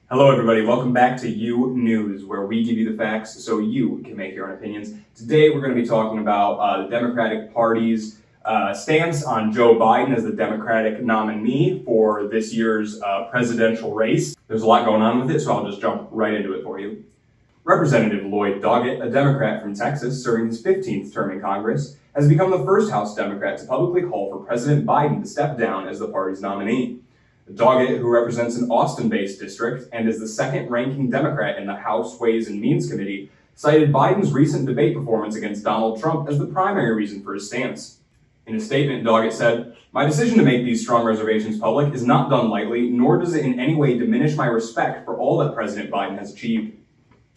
Hello everybody, welcome back to UNews, where we give you the facts so you can make your own opinions. Today we're going to be talking about the Democratic Party's stance on Joe Biden as the Democratic nominee for this year's presidential race. There's a lot going on with it, so I'll just jump right into it for you. Representative Lloyd Doggett, a Democrat from Texas serving his 15th term in Congress, has become the first House Democrat to publicly call for President Biden to step down as the party's nominee. Doggett, who represents an Austin-based district and is the second-ranking Democrat in the House Ways and Means Committee, cited Biden's recent debate performance against Donald Trump as the primary reason for his stance. In a statement, Doggett said, "My decision to make these strong reservations public is not done lightly, nor does it in any way diminish my respect for all that President Biden has achieved."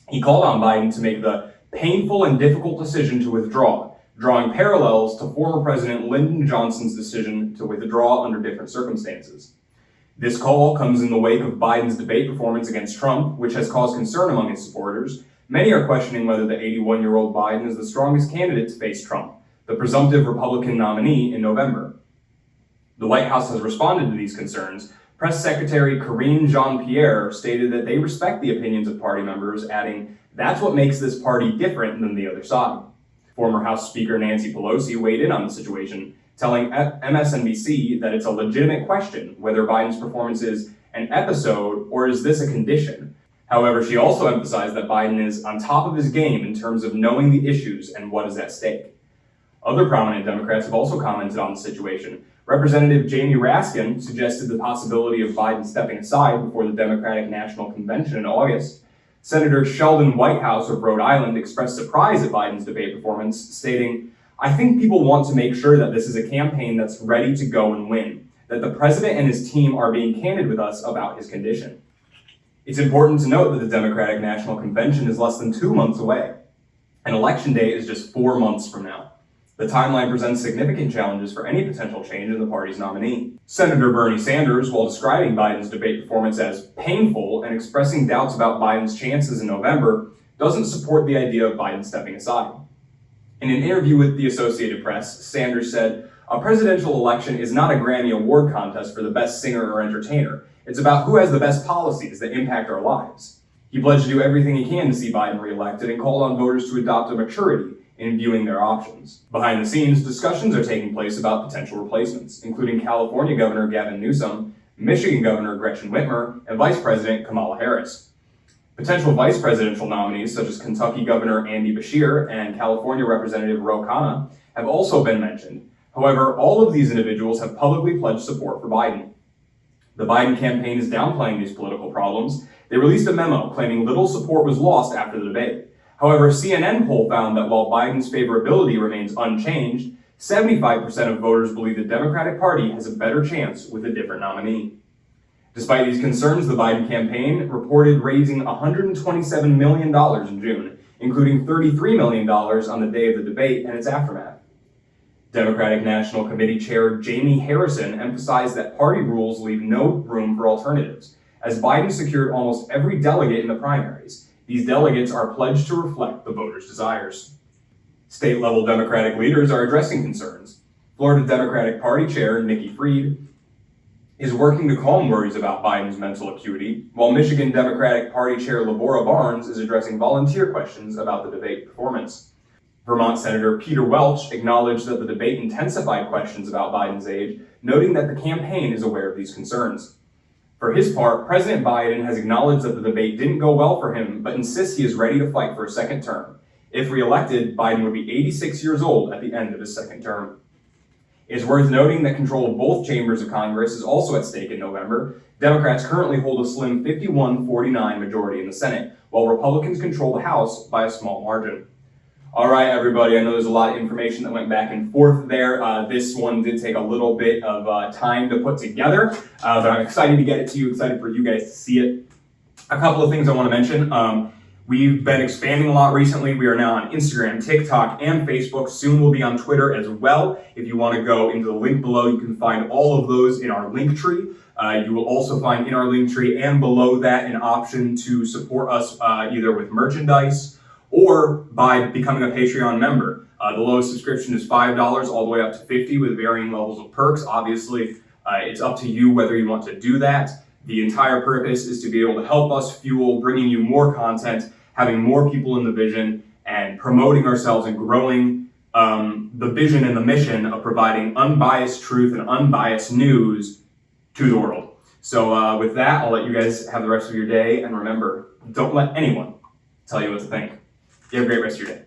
He called on Biden to make the painful and difficult decision to withdraw, drawing parallels to former President Lyndon Johnson's decision to withdraw under different circumstances. This call comes in the wake of Biden's debate performance against Trump, which has caused concern among his supporters. Many are questioning whether the 81-year-old Biden is the strongest candidate to face Trump, the presumptive Republican nominee, in November. The White House has responded to these concerns. Press Secretary Karine Jean-Pierre stated that they respect the opinions of party members, adding, "That's what makes this party different than the other side." Former House Speaker Nancy Pelosi weighed in on the situation, telling MSNBC that it's a legitimate question whether Biden's performance is an episode or is this a condition. However, she also emphasized that Biden is on top of his game in terms of knowing the issues and what is at stake. Other prominent Democrats have also commented on the situation. Representative Jamie Raskin suggested the possibility of Biden stepping aside before the Democratic National Convention in August. Senator Sheldon Whitehouse of Rhode Island expressed surprise at Biden's debate performance, stating, "I think people want to make sure that this is a campaign that's ready to go and win, that the president and his team are being candid with us about his condition." It's important to note that the Democratic National Convention is less than 2 months away, and Election Day is just 4 months from now. The timeline presents significant challenges for any potential change in the party's nominee. Senator Bernie Sanders, while describing Biden's debate performance as painful and expressing doubts about Biden's chances in November, doesn't support the idea of Biden stepping aside. In an interview with the Associated Press, Sanders said, "A presidential election is not a Grammy Award contest for the best singer or entertainer. It's about who has the best policies that impact our lives." He pledged to do everything he can to see Biden reelected and called on voters to adopt a maturity in viewing their options. Behind the scenes, discussions are taking place about potential replacements, including California Governor Gavin Newsom, Michigan Governor Gretchen Whitmer, and Vice President Kamala Harris. Potential vice presidential nominees such as Kentucky Governor Andy Beshear and California Representative Ro Khanna have also been mentioned. However, all of these individuals have publicly pledged support for Biden. The Biden campaign is downplaying these political problems. They released a memo claiming little support was lost after the debate. However, a CNN poll found that while Biden's favorability remains unchanged, 75% of voters believe the Democratic Party has a better chance with a different nominee. Despite these concerns, the Biden campaign reported raising $127 million in June, including $33 million on the day of the debate and its aftermath. Democratic National Committee Chair Jamie Harrison emphasized that party rules leave no room for alternatives, as Biden secured almost every delegate in the primaries. These delegates are pledged to reflect the voters' desires. State-level Democratic leaders are addressing concerns. Florida Democratic Party Chair Nikki Fried is working to calm worries about Biden's mental acuity, while Michigan Democratic Party Chair Lavora Barnes is addressing volunteer questions about the debate performance. Vermont Senator Peter Welch acknowledged that the debate intensified questions about Biden's age, noting that the campaign is aware of these concerns. For his part, President Biden has acknowledged that the debate didn't go well for him, but insists he is ready to fight for a second term. If reelected, Biden would be 86 years old at the end of his second term. It is worth noting that control of both chambers of Congress is also at stake in November. Democrats currently hold a slim 51-49 majority in the Senate, while Republicans control the House by a small margin. All right, everybody, I know there's a lot of information that went back and forth there. This one did take a little bit of time to put together, but I'm excited to get it to you, excited for you guys to see it. A couple of things I want to mention. We've been expanding a lot recently. We are now on Instagram, TikTok, and Facebook. Soon we'll be on Twitter as well. If you want to go into the link below, you can find all of those in our link tree. You will also find in our link tree and below that an option to support us either with merchandise or by becoming a Patreon member. The lowest subscription is $5 all the way up to $50 with varying levels of perks. Obviously, it's up to you whether you want to do that. The entire purpose is to be able to help us fuel bringing you more content, having more people in the vision, and promoting ourselves and growing the vision and the mission of providing unbiased truth and unbiased news to the world. So with that, I'll let you guys have the rest of your day. And remember, don't let anyone tell you what to think. You have a great rest of your day.